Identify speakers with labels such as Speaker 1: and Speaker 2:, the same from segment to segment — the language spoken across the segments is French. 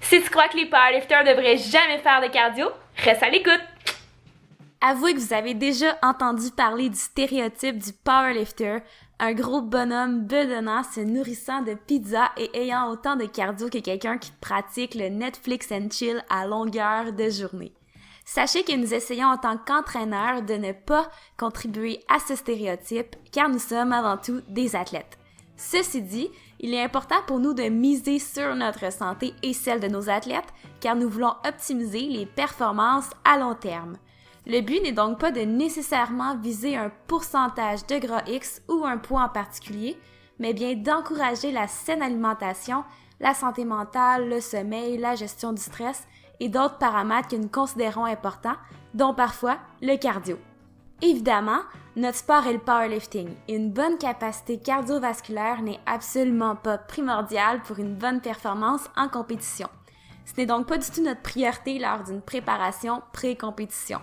Speaker 1: Si tu crois que les powerlifters devraient jamais faire de cardio, reste à l'écoute!
Speaker 2: Avouez que vous avez déjà entendu parler du stéréotype du powerlifter, un gros bonhomme bedonnant se nourrissant de pizza et ayant autant de cardio que quelqu'un qui pratique le Netflix and chill à longueur de journée. Sachez que nous essayons en tant qu'entraîneurs de ne pas contribuer à ce stéréotype car nous sommes avant tout des athlètes. Ceci dit, il est important pour nous de miser sur notre santé et celle de nos athlètes car nous voulons optimiser les performances à long terme. Le but n'est donc pas de nécessairement viser un pourcentage de gras X ou un poids en particulier, mais bien d'encourager la saine alimentation, la santé mentale, le sommeil, la gestion du stress et d'autres paramètres que nous considérons importants, dont parfois le cardio. Évidemment, notre sport est le powerlifting et une bonne capacité cardiovasculaire n'est absolument pas primordiale pour une bonne performance en compétition. Ce n'est donc pas du tout notre priorité lors d'une préparation pré-compétition.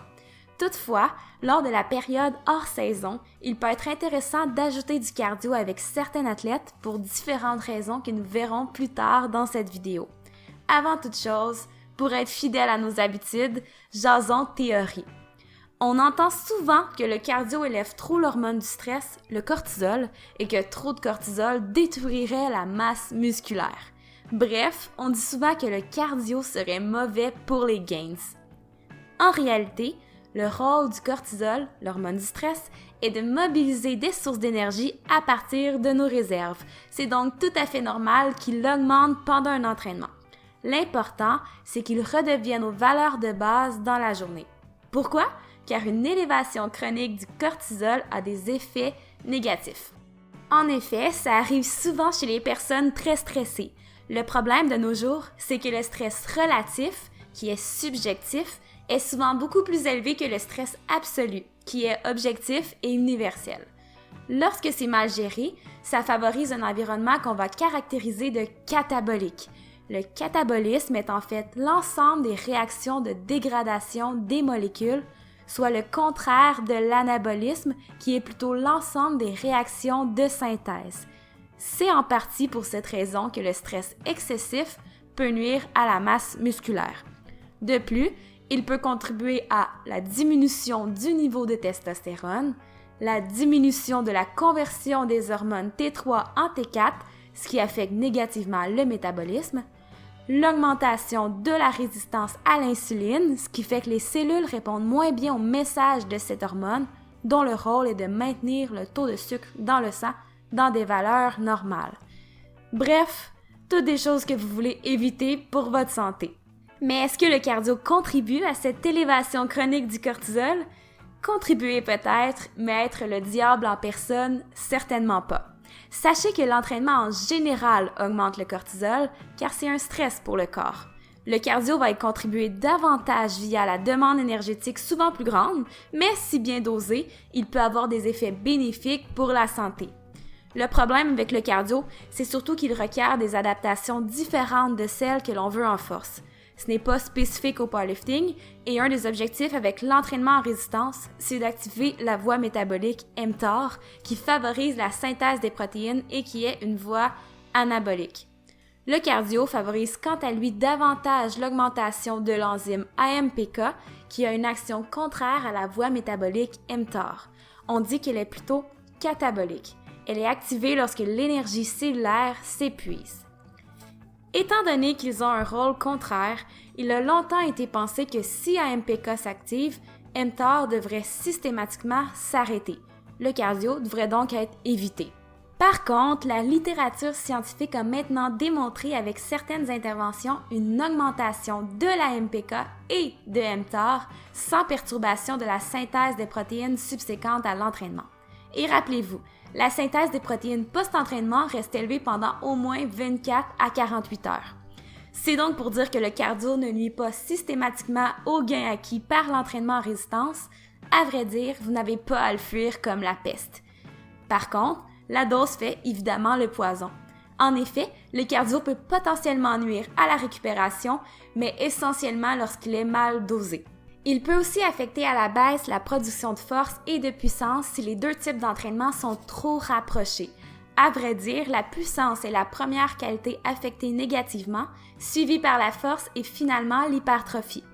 Speaker 2: Toutefois, lors de la période hors saison, il peut être intéressant d'ajouter du cardio avec certains athlètes pour différentes raisons que nous verrons plus tard dans cette vidéo. Avant toute chose, pour être fidèle à nos habitudes, jasons théorie. On entend souvent que le cardio élève trop l'hormone du stress, le cortisol, et que trop de cortisol détruirait la masse musculaire. Bref, on dit souvent que le cardio serait mauvais pour les gains. En réalité, le rôle du cortisol, l'hormone du stress, est de mobiliser des sources d'énergie à partir de nos réserves. C'est donc tout à fait normal qu'il augmente pendant un entraînement. L'important, c'est qu'il redevienne aux valeurs de base dans la journée. Pourquoi? Car une élévation chronique du cortisol a des effets négatifs. En effet, ça arrive souvent chez les personnes très stressées. Le problème de nos jours, c'est que le stress relatif, qui est subjectif, est souvent beaucoup plus élevé que le stress absolu, qui est objectif et universel. Lorsque c'est mal géré, ça favorise un environnement qu'on va caractériser de catabolique. Le catabolisme est en fait l'ensemble des réactions de dégradation des molécules, soit le contraire de l'anabolisme, qui est plutôt l'ensemble des réactions de synthèse. C'est en partie pour cette raison que le stress excessif peut nuire à la masse musculaire. De plus, il peut contribuer à la diminution du niveau de testostérone, la diminution de la conversion des hormones T3 en T4, ce qui affecte négativement le métabolisme, l'augmentation de la résistance à l'insuline, ce qui fait que les cellules répondent moins bien au message de cette hormone, dont le rôle est de maintenir le taux de sucre dans le sang dans des valeurs normales. Bref, toutes des choses que vous voulez éviter pour votre santé. Mais est-ce que le cardio contribue à cette élévation chronique du cortisol? Contribuer peut-être, mais être le diable en personne, certainement pas. Sachez que l'entraînement en général augmente le cortisol car c'est un stress pour le corps. Le cardio va y contribuer davantage via la demande énergétique souvent plus grande, mais si bien dosé, il peut avoir des effets bénéfiques pour la santé. Le problème avec le cardio, c'est surtout qu'il requiert des adaptations différentes de celles que l'on veut en force. Ce n'est pas spécifique au powerlifting et un des objectifs avec l'entraînement en résistance, c'est d'activer la voie métabolique mTOR qui favorise la synthèse des protéines et qui est une voie anabolique. Le cardio favorise quant à lui davantage l'augmentation de l'enzyme AMPK qui a une action contraire à la voie métabolique mTOR. On dit qu'elle est plutôt catabolique. Elle est activée lorsque l'énergie cellulaire s'épuise. Étant donné qu'ils ont un rôle contraire, il a longtemps été pensé que si AMPK s'active, mTOR devrait systématiquement s'arrêter. Le cardio devrait donc être évité. Par contre, la littérature scientifique a maintenant démontré avec certaines interventions une augmentation de l'AMPK et de mTOR sans perturbation de la synthèse des protéines subséquentes à l'entraînement. Et rappelez-vous, la synthèse des protéines post-entraînement reste élevée pendant au moins 24 à 48 heures. C'est donc pour dire que le cardio ne nuit pas systématiquement au gain acquis par l'entraînement en résistance. À vrai dire, vous n'avez pas à le fuir comme la peste. Par contre, la dose fait évidemment le poison. En effet, le cardio peut potentiellement nuire à la récupération, mais essentiellement lorsqu'il est mal dosé. Il peut aussi affecter à la baisse la production de force et de puissance si les deux types d'entraînement sont trop rapprochés. À vrai dire, la puissance est la première qualité affectée négativement, suivie par la force et finalement l'hypertrophie.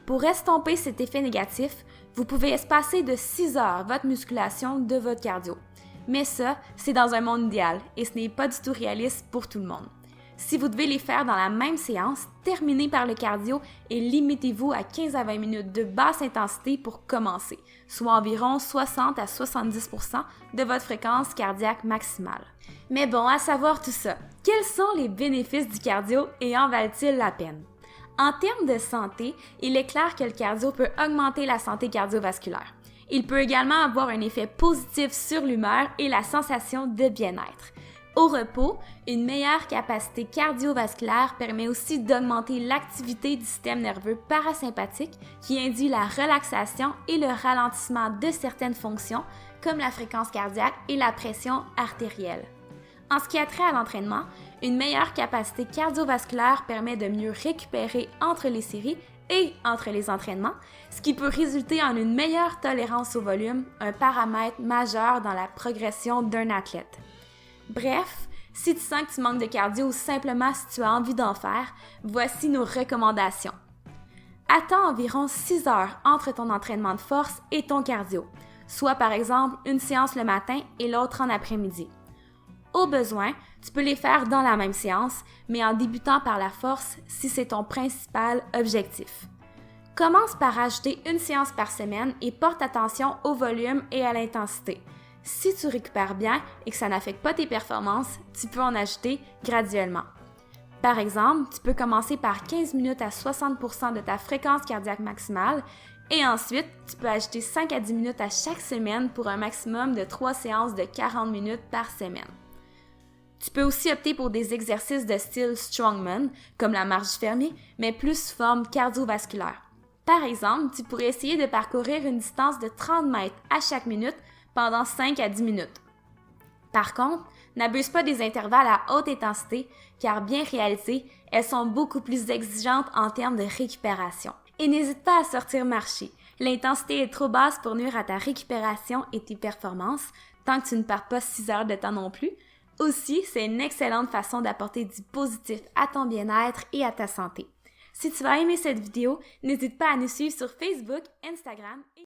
Speaker 2: Pour estomper cet effet négatif, vous pouvez espacer de 6 heures votre musculation de votre cardio. Mais ça, c'est dans un monde idéal et ce n'est pas du tout réaliste pour tout le monde. Si vous devez les faire dans la même séance, terminez par le cardio et limitez-vous à 15 à 20 minutes de basse intensité pour commencer, soit environ 60 à 70% de votre fréquence cardiaque maximale. Mais bon, à savoir tout ça, quels sont les bénéfices du cardio et en valent-ils la peine? En termes de santé, il est clair que le cardio peut augmenter la santé cardiovasculaire. Il peut également avoir un effet positif sur l'humeur et la sensation de bien-être. Au repos, une meilleure capacité cardiovasculaire permet aussi d'augmenter l'activité du système nerveux parasympathique qui induit la relaxation et le ralentissement de certaines fonctions comme la fréquence cardiaque et la pression artérielle. En ce qui a trait à l'entraînement, une meilleure capacité cardiovasculaire permet de mieux récupérer entre les séries et entre les entraînements, ce qui peut résulter en une meilleure tolérance au volume, un paramètre majeur dans la progression d'un athlète. Bref, si tu sens que tu manques de cardio ou simplement si tu as envie d'en faire, voici nos recommandations. Attends environ 6 heures entre ton entraînement de force et ton cardio, soit par exemple une séance le matin et l'autre en après-midi. Au besoin, tu peux les faire dans la même séance, mais en débutant par la force si c'est ton principal objectif. Commence par ajouter une séance par semaine et porte attention au volume et à l'intensité. Si tu récupères bien et que ça n'affecte pas tes performances, tu peux en ajouter graduellement. Par exemple, tu peux commencer par 15 minutes à 60% de ta fréquence cardiaque maximale et ensuite, tu peux ajouter 5 à 10 minutes à chaque semaine pour un maximum de 3 séances de 40 minutes par semaine. Tu peux aussi opter pour des exercices de style strongman, comme la marche fermée, mais plus sous forme cardiovasculaire. Par exemple, tu pourrais essayer de parcourir une distance de 30 mètres à chaque minute pendant 5 à 10 minutes. Par contre, n'abuse pas des intervalles à haute intensité, car bien réalisées, elles sont beaucoup plus exigeantes en termes de récupération. Et n'hésite pas à sortir marcher. L'intensité est trop basse pour nuire à ta récupération et tes performances, tant que tu ne perds pas 6 heures de temps non plus. Aussi, c'est une excellente façon d'apporter du positif à ton bien-être et à ta santé. Si tu as aimé cette vidéo, n'hésite pas à nous suivre sur Facebook, Instagram et